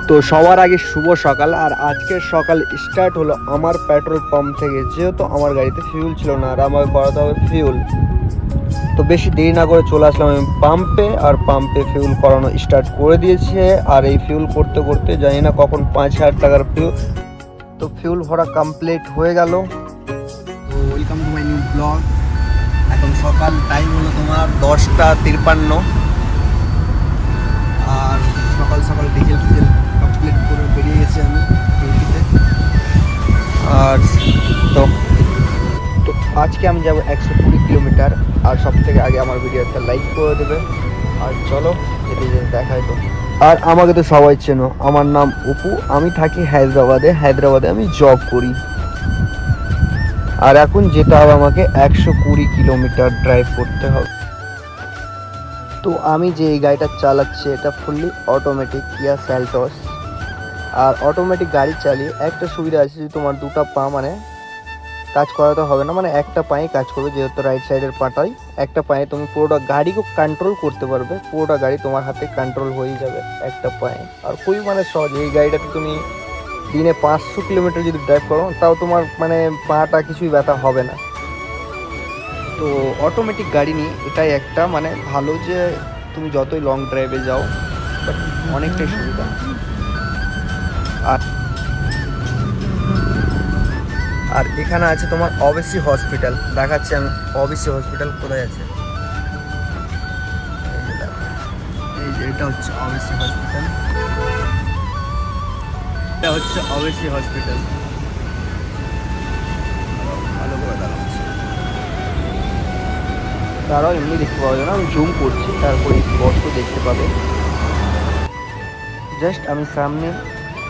তো সবার আগে শুভ সকাল। আর আজকের সকাল স্টার্ট হলো আমার পেট্রোল পাম্প থেকে, যেহেতু আমার গাড়িতে ফিউল ছিল না আর আমাকে করাতে হবে ফিউল। তো বেশি দেরি না করে চলে আসলাম আমি পাম্পে, আর পাম্পে ফিউল করানো স্টার্ট করে দিয়েছে। আর এই ফিউল করতে করতে জানি না কখন 5,000 টাকার ফিউল। তো ফিউল ভরা কমপ্লিট হয়ে গেল। তো welcome to my new blog. এখন সকাল টাইম হলো তোমার 10:53। আর সকাল সকাল ডিজেল কমপ্লিট করে বেরিয়ে গেছি আমি ডিউটিতে। আর তো তো আজকে আমি যাব 120 কিলোমিটার। আর সব থেকে আগে আমার ভিডিও একটা লাইক করে দেবে। আর চলো যেতে যেতে দেখাই। তো আর আমাকে তো সবাই চেনো, আমার নাম অপু। আমি থাকি হায়দ্রাবাদে আমি জব করি। আর এখন যেতে হবে আমাকে 120 কিলোমিটার ড্রাইভ করতে হবে। তো আমি যে এই গাড়িটা চালাচ্ছি এটা ফুললি অটোমেটিক কিয়া সেলটস। আর অটোমেটিক গাড়ি চালিয়ে একটা সুবিধা আছে যে তোমার দুটো পা মানে কাজ করাতে হবে না, মানে একটা পায়ে কাজ করবে, যেহেতু রাইট সাইডের পাটাই একটা পায়ে তুমি পুরোটা গাড়িকে কন্ট্রোল করতে পারবে। পুরোটা গাড়ি তোমার হাতে কন্ট্রোল হয়ে যাবে একটা পায়ে। আর খুবই মানে সহজ। এই গাড়িটাতে তুমি দিনে 500 কিলোমিটার যদি ড্রাইভ করো তাও তোমার মানে পাটা কিছুই ব্যথা হবে না। তো অটোমেটিক গাড়ি নিয়ে এটাই একটা মানে ভালো, যে তুমি যতই লং ড্রাইভে যাও বাট অনেকটাই সুবিধা। আর আর এখানে আছে তোমার ওবিসি হসপিটাল, দেখাচ্ছি আমি ওবিসি হসপিটাল কোথায় আছে। এই যে এটা হচ্ছে ওবিসি হসপিটাল, এটা হচ্ছে ওবিসি হসপিটাল। ভালো করে দেখাচ্ছি, তারাও এমনি দেখতে পাওয়া যায় না, আমি জুম করছি তারপরে স্পষ্ট দেখতে পাবে। জাস্ট আমি সামনে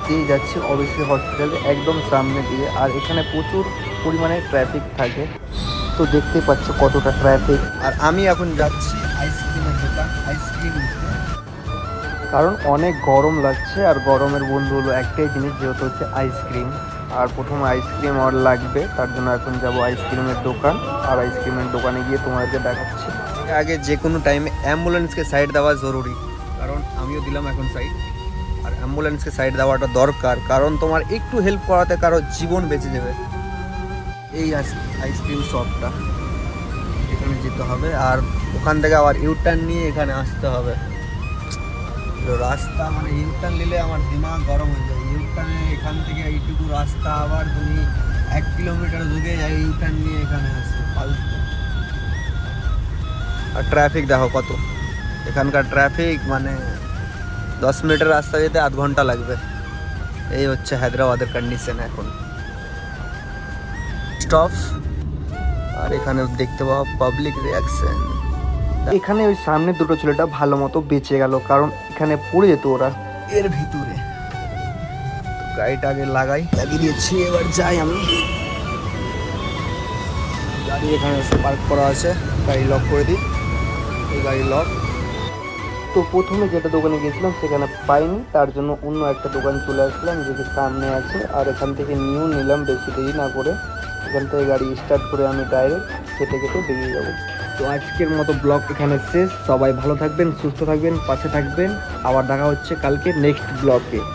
দিয়ে যাচ্ছি ওবিসি হসপিটালে, একদম সামনে দিয়ে। আর এখানে প্রচুর পরিমাণে ট্রাফিক থাকে, তো দেখতে পাচ্ছ কতটা ট্রাফিক। আর আমি এখন যাচ্ছি আইসক্রিমের দোকান, আইসক্রিম নিতে, কারণ অনেক গরম লাগছে। আর গরমের বন্ধু হলো একটাই জিনিস, যেহেতু হচ্ছে আইসক্রিম। আর প্রথমে আইসক্রিম আর লাগবে, তার জন্য এখন যাব আইসক্রিমের দোকান। আর আইসক্রিমের দোকানে গিয়ে তোমাদেরকে দেখাচ্ছি। আগে যে কোনো টাইমে অ্যাম্বুলেন্সকে সাইড দেওয়া জরুরি, কারণ আমিও দিলাম এখন সাইড। আর অ্যাম্বুলেন্সকে সাইড দেওয়াটা দরকার, কারণ তোমার একটু হেল্প করাতে কারো জীবন বেঁচে যাবে। এই আইসক্রিম শপটা, এখানে যেতে হবে। আর ওখান থেকে আবার ইউটার্ন নিয়ে এখানে আসতে হবে। রাস্তা মানে ইউটার্ন নিলে আমার দিমাগ গরম হয়ে যায়। ইউটার্নে এখান থেকে এইটুকু রাস্তা আবার তুমি 1 কিলোমিটার দূরে যাই ইউটার্ন নিয়ে এখানে আসছে ফালতু। আর ট্রাফিক দেখো কত, এখানকার ট্রাফিক মানে 10 মিনিটের রাস্তা যেতে আধ ঘন্টা লাগবে। এই হচ্ছে হায়দ্রাবাদের কন্ডিশন এখন। স্টপ। আর এখানে দেখতে পাওয়া পাবলিক রিয়াকশন। এখানে ওই সামনে দুটো ছেলেটা ভালো মতো বেঁচে গেল, কারণ এখানে পড়ে যেত ওরা এর ভিতরে। গাড়িটা আগে লাগিয়ে দিয়েছি, এবার যাই আমি। গাড়ি এখানে পার্ক করা আছে, গাড়ি লক করে দিই। এই গাড়ি লক। তো প্রথমে যেটা দোকানে গেছিলাম সেখানে পাইনি, তার জন্য অন্য একটা দোকান চলে আসলাম যেটি সামনে আছে। আর এখান থেকে নিউ নিলাম বেশি দেরি না করে। এখান থেকে গাড়ি স্টার্ট করে আমি ডাইরেক্ট খেতে খেতে বেরিয়ে যাবো। তো আজকের মতো ব্লগ এখানে শেষ। সবাই ভালো থাকবেন, সুস্থ থাকবেন, পাশে থাকবেন। আবার দেখা হচ্ছে কালকে নেক্সট ব্লগে।